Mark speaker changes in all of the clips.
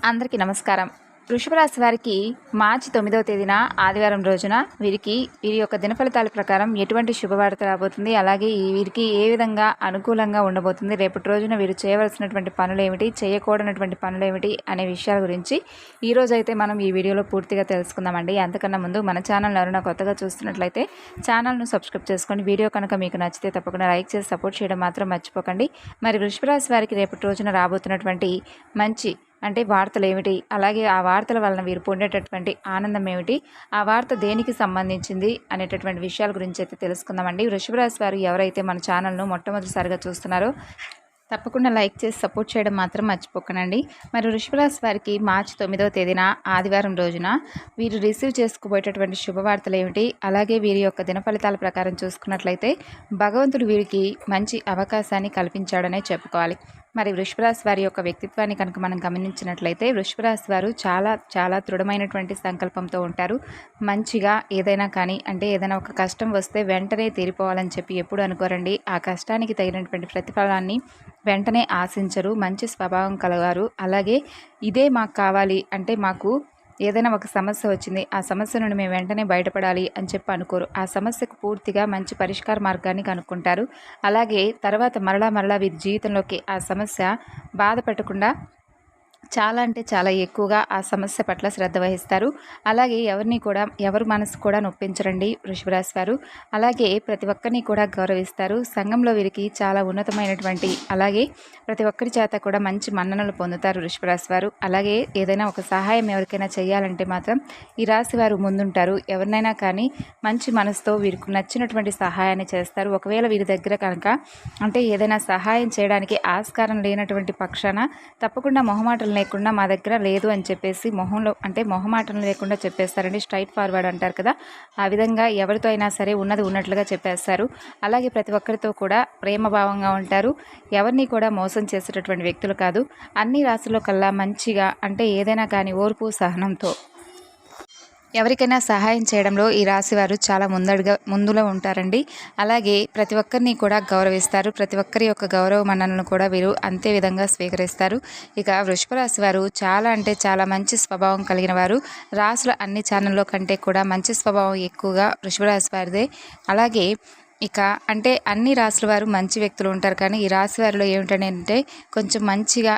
Speaker 1: అందరికీ నమస్కారం. వృషభ రాశి వారికి మార్చి 9వ తేదీన ఆదివారం రోజున వీరి యొక్క దినఫలితాల ప్రకారం ఎటువంటి శుభవార్త రాబోతుంది, అలాగే వీరికి ఏ విధంగా అనుకూలంగా ఉండబోతుంది, రేపటి రోజున వీరు చేయవలసినటువంటి పనులు ఏమిటి, చేయకూడనటువంటి పనులు ఏమిటి అనే విషయాల గురించి ఈరోజు అయితే మనం ఈ వీడియోలో పూర్తిగా తెలుసుకుందామండి. అంతకన్నా ముందు మన ఛానల్ ఎవరైనా కొత్తగా చూస్తున్నట్లయితే ఛానల్ను సబ్స్క్రైబ్ చేసుకోండి. వీడియో కనుక మీకు నచ్చితే తప్పకుండా లైక్ చేసి సపోర్ట్ చేయడం మాత్రం మర్చిపోకండి. మరి వృషభ రాశి వారికి రేపటి రోజున రాబోతున్నటువంటి మంచి వార్తలు ఏమిటి, అలాగే ఆ వార్తల వలన వీరు పొందేటటువంటి ఆనందం ఏమిటి, ఆ వార్త దేనికి సంబంధించింది అనేటటువంటి విషయాల గురించి అయితే తెలుసుకుందామండి. వృషభ రాశి వారు ఎవరైతే మన ఛానల్ను మొట్టమొదటిసారిగా చూస్తున్నారో తప్పకుండా లైక్ చేసి సపోర్ట్ చేయడం మాత్రం మర్చిపోకనండి. మరి వృషభ రాశి వారికి మార్చి 9వ తేదీన ఆదివారం రోజున వీరు రిసీవ్ చేసుకోబోయేటటువంటి శుభవార్తలు ఏమిటి, అలాగే వీరి యొక్క దినఫలితాల ప్రకారం చూసుకున్నట్లయితే భగవంతుడు వీరికి మంచి అవకాశాన్ని కల్పించాడనే చెప్పుకోవాలి. మరి వృషభ రాశి వారి యొక్క వ్యక్తిత్వాన్ని కనుక మనం గమనించినట్లయితే వృషభ రాశి వారు చాలా చాలా దృఢమైనటువంటి సంకల్పంతో ఉంటారు. మంచిగా ఏదైనా కానీ ఏదైనా ఒక కష్టం వస్తే వెంటనే తీరిపోవాలని చెప్పి ఎప్పుడు అనుకోరండి. ఆ కష్టానికి తగినటువంటి ప్రతిఫలాన్ని వెంటనే ఆశించరు. మంచి స్వభావం కలవారు. అలాగే ఇదే మాకు కావాలి మాకు ఏదైనా ఒక సమస్య వచ్చింది, ఆ సమస్య నుండి మేము వెంటనే బయటపడాలి అని చెప్పి అనుకోరు. ఆ సమస్యకు పూర్తిగా మంచి పరిష్కార మార్గాన్ని కనుక్కుంటారు. అలాగే తర్వాత మరలా వీరి జీవితంలోకి ఆ సమస్య బాధ పెట్టకుండా చాలా ఎక్కువగా ఆ సమస్య పట్ల శ్రద్ధ వహిస్తారు. అలాగే ఎవరి మనసు కూడా నొప్పించరండి వృషభ రాశి వారు. అలాగే ప్రతి ఒక్కరిని కూడా గౌరవిస్తారు. సంఘంలో వీరికి చాలా ఉన్నతమైనటువంటి, అలాగే ప్రతి ఒక్కరి చేత కూడా మంచి మన్ననలు పొందుతారు వృషభ రాశి వారు. అలాగే ఏదైనా ఒక సహాయం ఎవరికైనా చేయాలంటే మాత్రం ఈ రాశి వారు ముందుంటారు. ఎవరినైనా కానీ మంచి మనసుతో వీరికి నచ్చినటువంటి సహాయాన్ని చేస్తారు. ఒకవేళ వీరి దగ్గర కనుక ఏదైనా సహాయం చేయడానికి ఆస్కారం లేనటువంటి పక్షాన తప్పకుండా మొహమాటలు లేకుండా మా దగ్గర లేదు అని చెప్పేసి మొహమాటం లేకుండా చెప్పేస్తారండి. స్ట్రైట్ ఫార్వర్డ్ అంటారు కదా, ఆ విధంగా ఎవరితో అయినా సరే ఉన్నది ఉన్నట్లుగా చెప్పేస్తారు. అలాగే ప్రతి ఒక్కరితో కూడా ప్రేమభావంగా ఉంటారు. ఎవరిని కూడా మోసం చేసేటటువంటి వ్యక్తులు కాదు. అన్ని రాశుల్లో కల్లా మంచిగా ఏదైనా కానీ ఓర్పు సహనంతో ఎవరికైనా సహాయం చేయడంలో ఈ రాశి వారు చాలా ముందులో ఉంటారండి. అలాగే ప్రతి ఒక్కరిని కూడా గౌరవిస్తారు. ప్రతి ఒక్కరి యొక్క గౌరవ మన్ననలను కూడా వీరు అంతే విధంగా స్వీకరిస్తారు. ఇక వృషభ రాశి వారు చాలా మంచి స్వభావం కలిగిన వారు. రాశుల అన్ని ఛానల్లో కంటే కూడా మంచి స్వభావం ఎక్కువగా వృషభ రాశి వారిదే. అలాగే ఇక అన్ని రాశుల వారు మంచి వ్యక్తులు ఉంటారు, కానీ ఈ రాశి వారిలో ఏమిటంటే కొంచెం మంచిగా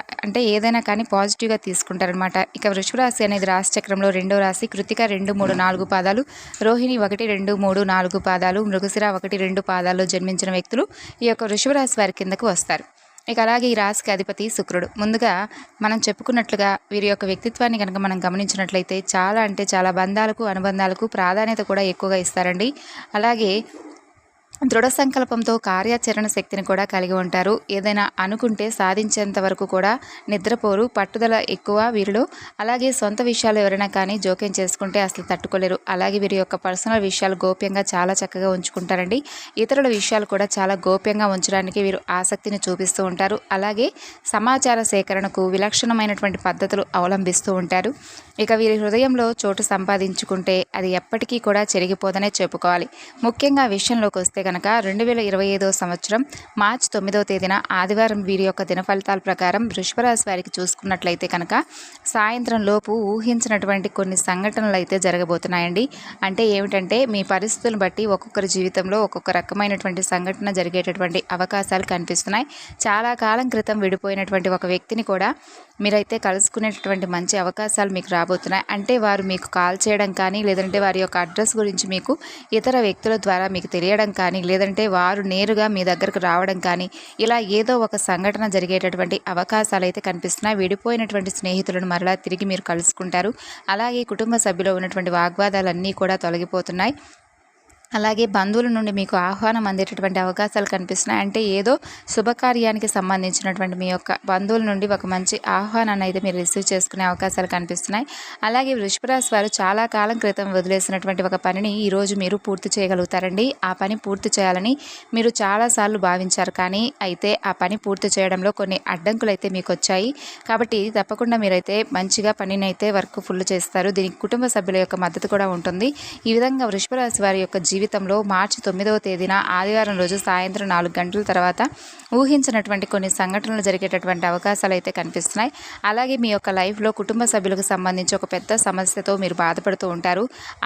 Speaker 1: ఏదైనా కానీ పాజిటివ్గా తీసుకుంటారనమాట. ఇక వృషభ రాశి అనేది రాశి చక్రంలో 2వ రాశి. కృతిక 2, 3, 4 పాదాలు, రోహిణి 1, 2, 3, 4 పాదాలు, మృగశిర 1, 2 పాదాల్లో జన్మించిన వ్యక్తులు ఈ యొక్క వృషభ రాశి వారి కిందకు వస్తారు. ఇక అలాగే ఈ రాశికి అధిపతి శుక్రుడు. ముందుగా మనం చెప్పుకున్నట్లుగా వీరి యొక్క వ్యక్తిత్వాన్ని కనుక మనం గమనించినట్లయితే చాలా బంధాలకు అనుబంధాలకు ప్రాధాన్యత కూడా ఎక్కువగా ఇస్తారండి. అలాగే దృఢ సంకల్పంతో కార్యాచరణ శక్తిని కూడా కలిగి ఉంటారు. ఏదైనా అనుకుంటే సాధించేంత వరకు కూడా నిద్రపోరు. పట్టుదల ఎక్కువ వీరిలో. అలాగే సొంత విషయాలు ఎవరైనా కానీ జోక్యం చేసుకుంటే అసలు తట్టుకోలేరు. అలాగే వీరి యొక్క పర్సనల్ విషయాలు గోప్యంగా చాలా చక్కగా ఉంచుకుంటారండి. ఇతరుల విషయాలు కూడా చాలా గోప్యంగా ఉంచడానికి వీరు ఆసక్తిని చూపిస్తూ ఉంటారు. అలాగే సమాచార సేకరణకు విలక్షణమైనటువంటి పద్ధతులు అవలంబిస్తూ ఉంటారు. ఇక వీరి హృదయంలో చోటు సంపాదించుకుంటే అది ఎప్పటికీ కూడా చెరిగిపోదనే చెప్పుకోవాలి. ముఖ్యంగా విషయంలోకి వస్తే కనుక 2025వ సంవత్సరం మార్చి 9వ తేదీన ఆదివారం వీరి యొక్క దినఫలితాల ప్రకారం వృషభ రాశి వారికి చూసుకున్నట్లయితే కనుక సాయంత్రం లోపు ఊహించినటువంటి కొన్ని సంఘటనలు అయితే జరగబోతున్నాయండి. ఏమిటంటే మీ పరిస్థితులను బట్టి ఒక్కొక్కరి జీవితంలో ఒక్కొక్క రకమైనటువంటి సంఘటన జరిగేటటువంటి అవకాశాలు కనిపిస్తున్నాయి. చాలా కాలం క్రితం విడిపోయినటువంటి ఒక వ్యక్తిని కూడా మీరైతే కలుసుకునేటటువంటి మంచి అవకాశాలు మీకు రాబోతున్నాయి. వారు మీకు కాల్ చేయడం కానీ, లేదంటే వారి యొక్క అడ్రస్ గురించి మీకు ఇతర వ్యక్తుల ద్వారా మీకు తెలియడం కానీ, లేదంటే వారు నేరుగా మీ దగ్గరకు రావడం కానీ, ఇలా ఏదో ఒక సంఘటన జరిగేటటువంటి అవకాశాలు అయితే కనిపిస్తున్నాయి. విడిపోయినటువంటి స్నేహితులను మరలా తిరిగి మీరు కలుసుకుంటారు. అలాగే కుటుంబ సభ్యులు ఉన్నటువంటి వాగ్వాదాలన్నీ కూడా తొలగిపోతున్నాయి. అలాగే బంధువుల నుండి మీకు ఆహ్వానం అందేటటువంటి అవకాశాలు కనిపిస్తున్నాయి. ఏదో శుభకార్యానికి సంబంధించినటువంటి మీ యొక్క బంధువుల నుండి ఒక మంచి ఆహ్వానాన్ని అయితే మీరు రిసీవ్ చేసుకునే అవకాశాలు కనిపిస్తున్నాయి. అలాగే వృషభ రాశి వారు చాలా కాలం క్రితం వదిలేసినటువంటి ఒక పనిని ఈరోజు మీరు పూర్తి చేయగలుగుతారండి. ఆ పని పూర్తి చేయాలని మీరు చాలాసార్లు భావించారు, కానీ ఆ పని పూర్తి చేయడంలో కొన్ని అడ్డంకులు అయితే మీకు వచ్చాయి. కాబట్టి తప్పకుండా మీరైతే మంచిగా పనిని అయితే వర్క్ ఫుల్ చేస్తారు. దీనికి కుటుంబ సభ్యుల యొక్క మద్దతు కూడా ఉంటుంది. ఈ విధంగా వృషభ రాశి వారి యొక్క జీవితంలో మార్చి 9వ తేదీన ఆదివారం రోజు సాయంత్రం 4 గంటల తర్వాత ఊహించినటువంటి కొన్ని సంఘటనలు జరిగేటటువంటి అవకాశాలు అయితే కనిపిస్తున్నాయి. అలాగే మీ యొక్క లైఫ్లో కుటుంబ సభ్యులకు సంబంధించి ఒక పెద్ద సమస్యతో మీరు బాధపడుతూ ఉంటారు.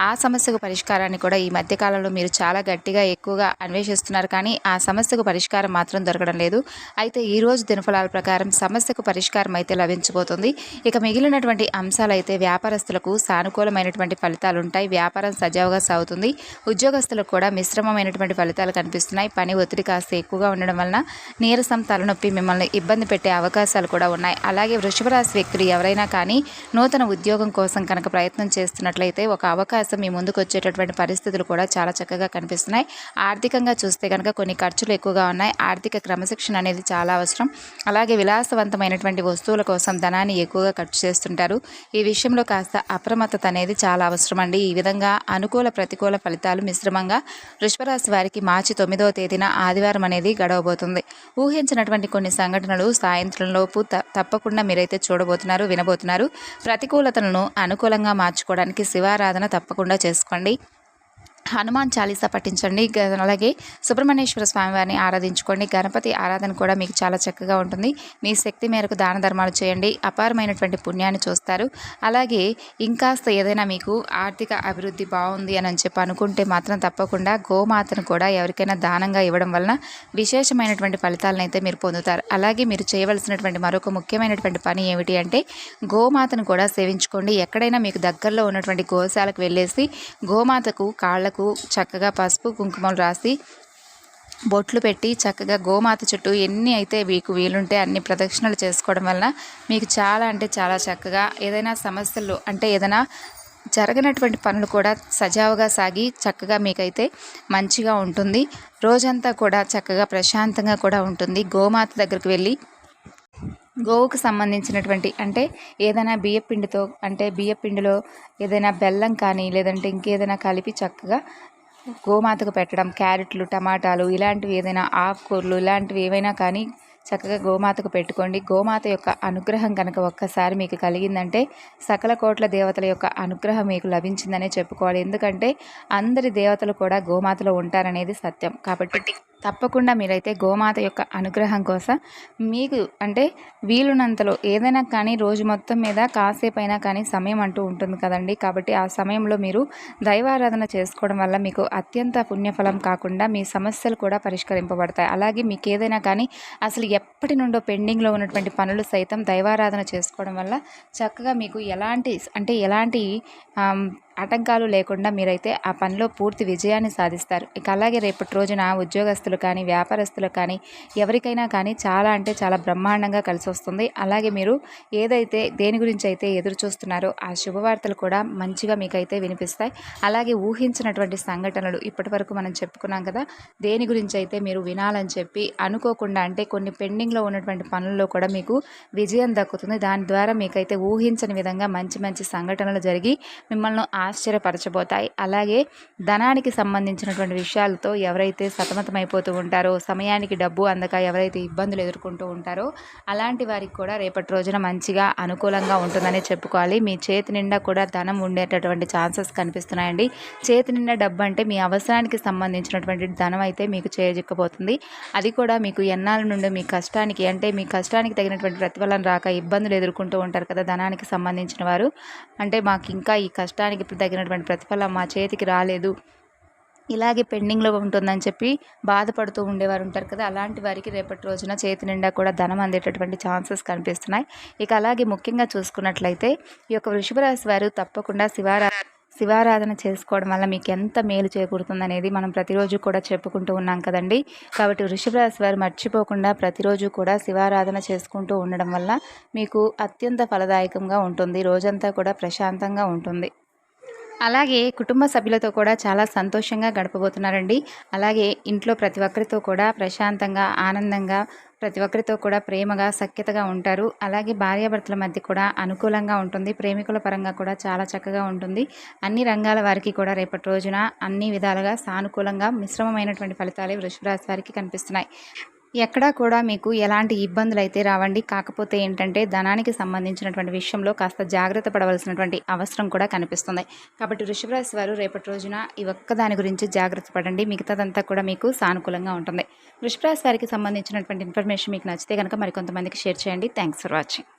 Speaker 1: ఆ సమస్యకు పరిష్కారాన్ని కూడా ఈ మధ్యకాలంలో మీరు చాలా గట్టిగా ఎక్కువగా అన్వేషిస్తున్నారు, కానీ ఆ సమస్యకు పరిష్కారం మాత్రం దొరకడం లేదు. అయితే ఈరోజు దినఫలాల ప్రకారం సమస్యకు పరిష్కారం అయితే లభించబోతుంది. ఇక మిగిలినటువంటి అంశాలు అయితే వ్యాపారస్తులకు సానుకూలమైనటువంటి ఫలితాలు ఉంటాయి. వ్యాపారం సజావుగా సాగుతుంది. ఉద్యోగస్తులకు కూడా మిశ్రమమైనటువంటి ఫలితాలు కనిపిస్తున్నాయి. పని ఒత్తిడి కాస్త ఎక్కువగా ఉండడం వలన నీరసం, తలనొప్పి మిమ్మల్ని ఇబ్బంది పెట్టే అవకాశాలు కూడా ఉన్నాయి. అలాగే వృషభ రాశి వ్యక్తులు ఎవరైనా కానీ నూతన ఉద్యోగం కోసం కనుక ప్రయత్నం చేస్తున్నట్లయితే ఒక అవకాశం మీ ముందుకు వచ్చేటటువంటి పరిస్థితులు కూడా చాలా చక్కగా కనిపిస్తున్నాయి. ఆర్థికంగా చూస్తే కనుక కొన్ని ఖర్చులు ఎక్కువగా ఉన్నాయి. ఆర్థిక క్రమశిక్షణ అనేది చాలా అవసరం. అలాగే విలాసవంతమైనటువంటి వస్తువుల కోసం ధనాన్ని ఎక్కువగా ఖర్చు చేస్తుంటారు. ఈ విషయంలో కాస్త అప్రమత్తత అనేది చాలా అవసరం అండి. ఈ విధంగా అనుకూల ప్రతికూల ఫలితాలు మిశ్రమంగా వృషభ రాశి వారికి మార్చి 9వ తేదీన ఆదివారం అనేది గడవబోతుంది. ఊహించినటువంటి కొన్ని సంఘటనలు సాయంత్రంలోపు తప్పకుండా మీరైతే చూడబోతున్నారు, వినబోతున్నారు. ప్రతికూలతలను అనుకూలంగా మార్చుకోవడానికి శివారాధన తప్పకుండా చేసుకోండి. హనుమాన్ చాలీసా పఠించండి. అలాగే సుబ్రహ్మణ్యేశ్వర స్వామివారిని ఆరాధించుకోండి. గణపతి ఆరాధన కూడా మీకు చాలా చక్కగా ఉంటుంది. మీ శక్తి మేరకు దాన ధర్మాలు చేయండి. అపారమైనటువంటి పుణ్యాన్ని చూస్తారు. అలాగే ఇంకాస్త ఏదైనా మీకు ఆర్థిక అభివృద్ధి బాగుంది అని చెప్పి అనుకుంటే మాత్రం తప్పకుండా గోమాతను కూడా ఎవరికైనా దానంగా ఇవ్వడం వలన విశేషమైనటువంటి ఫలితాలను అయితే మీరు పొందుతారు. అలాగే మీరు చేయవలసినటువంటి మరొక ముఖ్యమైనటువంటి పని ఏమిటి అంటే గోమాతను కూడా సేవించుకోండి. ఎక్కడైనా మీకు దగ్గరలో ఉన్నటువంటి గోశాలకు వెళ్ళేసి గోమాతకు కాళ్లకు చక్కగా పసుపు కుంకుమలు రాసి బొట్లు పెట్టి చక్కగా గోమాత చుట్టూ ఎన్ని అయితే మీకు వీలుంటే అన్ని ప్రదక్షిణలు చేసుకోవడం వలన మీకు చాలా అంటే చాలా చక్కగా ఏదైనా సమస్యలు అంటే ఏదైనా జరగనటువంటి పనులు కూడా సజావుగా సాగి చక్కగా మీకైతే మంచిగా ఉంటుంది. రోజంతా కూడా చక్కగా ప్రశాంతంగా కూడా ఉంటుంది. గోమాత దగ్గరికి వెళ్ళి గోవుకు సంబంధించినటువంటి అంటే ఏదైనా బియ్యపిండితో అంటే బియ్యపిండిలో ఏదైనా బెల్లం కానీ లేదంటే ఇంకేదైనా కలిపి చక్కగా గోమాతకు పెట్టడం. క్యారెట్లు, టమాటాలు ఇలాంటివి ఏదైనా ఆకుకూరలు ఇలాంటివి ఏవైనా కానీ చక్కగా గోమాతకు పెట్టుకోండి. గోమాత యొక్క అనుగ్రహం కనుక ఒక్కసారి మీకు కలిగిందంటే సకల కోట్ల దేవతల యొక్క అనుగ్రహం మీకు లభించిందనే చెప్పుకోవాలి. ఎందుకంటే అందరి దేవతలు కూడా గోమాతలో ఉంటారనేది సత్యం. కాబట్టి తప్పకుండా మీరైతే గోమాత యొక్క అనుగ్రహం కోసం మీకు అంటే వీలున్నంతలో ఏదైనా కానీ రోజు మొత్తం మీద కాసేపైనా కానీ సమయం అంటూ ఉంటుంది కదండి. కాబట్టి ఆ సమయంలో మీరు దైవారాధన చేసుకోవడం వల్ల మీకు అత్యంత పుణ్యఫలం కాకుండా మీ సమస్యలు కూడా పరిష్కరింపబడతాయి. అలాగే మీకు ఏదైనా కానీ అసలు ఎప్పటి నుండో పెండింగ్లో ఉన్నటువంటి పనులు సైతం దైవారాధన చేసుకోవడం వల్ల చక్కగా మీకు ఎలాంటి ఆటంకాలు లేకుండా మీరైతే ఆ పనిలో పూర్తి విజయాన్ని సాధిస్తారు. ఇక అలాగే రేపటి రోజున ఉద్యోగస్తులు కానీ వ్యాపారస్తులు కానీ ఎవరికైనా కానీ చాలా అంటే చాలా బ్రహ్మాండంగా కలిసి వస్తుంది. అలాగే మీరు ఏదైతే దేని గురించి అయితే ఎదురు చూస్తున్నారో ఆ శుభవార్తలు కూడా మంచిగా మీకైతే వినిపిస్తాయి. అలాగే ఊహించినటువంటి సంఘటనలు ఇప్పటి వరకు మనం చెప్పుకున్నాం కదా, దేని గురించి అయితే మీరు వినాలని చెప్పి అనుకోకుండా అంటే కొన్ని పెండింగ్లో ఉన్నటువంటి పనుల్లో కూడా మీకు విజయం దక్కుతుంది. దాని ద్వారా మీకైతే ఊహించని విధంగా మంచి మంచి సంఘటనలు జరిగి మిమ్మల్ని ఆశ్చర్యపరచబోతాయి. అలాగే ధనానికి సంబంధించినటువంటి విషయాలతో ఎవరైతే సతమతమైపోతూ ఉంటారో, సమయానికి డబ్బు అందక ఎవరైతే ఇబ్బందులు ఎదుర్కొంటూ ఉంటారో అలాంటి వారికి కూడా రేపటి రోజున మంచిగా అనుకూలంగా ఉంటుందని చెప్పుకోవాలి. మీ చేతి నిండా కూడా ధనం ఉండేటటువంటి ఛాన్సెస్ కనిపిస్తున్నాయండి. చేతి నిండా డబ్బు అంటే మీ అవసరానికి సంబంధించినటువంటి ధనం అయితే మీకు చేజిక్కబోతుంది. అది కూడా మీకు ఎన్నాళ్ళ నుండి మీ కష్టానికి తగినటువంటి ప్రతిఫలం రాక ఇబ్బందులు ఎదుర్కొంటూ ఉంటారు కదా ధనానికి సంబంధించిన వారు. అంటే మాకు ఇంకా ఈ కష్టానికి తగినటువంటి ప్రతిఫలం మా చేతికి రాలేదు, ఇలాగే పెండింగ్లో ఉంటుందని చెప్పి బాధపడుతూ ఉండేవారు ఉంటారు కదా, అలాంటి వారికి రేపటి రోజున చేతి నిండా కూడా ధనం అందేటటువంటి ఛాన్సెస్ కనిపిస్తున్నాయి. ఇక అలాగే ముఖ్యంగా చూసుకున్నట్లయితే ఈ యొక్క వృషభ రాశి వారు తప్పకుండా శివారాధన చేసుకోవడం వల్ల మీకు ఎంత మేలు చేకూరుతుందనేది మనం ప్రతిరోజు కూడా చెప్పుకుంటూ ఉన్నాం కదండి. కాబట్టి వృషభ రాశి వారు మర్చిపోకుండా ప్రతిరోజు కూడా శివారాధన చేసుకుంటూ ఉండడం వల్ల మీకు అత్యంత ఫలదాయకంగా ఉంటుంది. రోజంతా కూడా ప్రశాంతంగా ఉంటుంది. అలాగే కుటుంబ సభ్యులతో కూడా చాలా సంతోషంగా గడపబోతున్నారండి. అలాగే ఇంట్లో ప్రతి ఒక్కరితో కూడా ప్రశాంతంగా, ఆనందంగా, ప్రతి ఒక్కరితో కూడా ప్రేమగా, సఖ్యతగా ఉంటారు. అలాగే భార్యాభర్తల మధ్య కూడా అనుకూలంగా ఉంటుంది. ప్రేమికుల పరంగా కూడా చాలా చక్కగా ఉంటుంది. అన్ని రంగాల వారికి కూడా రేపటి రోజున అన్ని విధాలుగా సానుకూలంగా మిశ్రమమైనటువంటి ఫలితాలే వృషభ రాశి వారికి కనిపిస్తున్నాయి. ఎక్కడా కూడా మీకు ఎలాంటి ఇబ్బందులైతే రావండి. కాకపోతే ఏంటంటే ధనానికి సంబంధించినటువంటి విషయంలో కాస్త జాగ్రత్త పడవలసినటువంటి అవసరం కూడా కనిపిస్తుంది. కాబట్టి వృషభ రాశి వారు రేపటి రోజున ఈ ఒక్క దాని గురించి జాగ్రత్త పడండి. మిగతాదంతా కూడా మీకు సానుకూలంగా ఉంటుంది. వృషభ రాశి వారికి సంబంధించినటువంటి ఇన్ఫర్మేషన్ మీకు నచ్చితే గనక మరికొంతమందికి షేర్ చేయండి. Thanks for watching.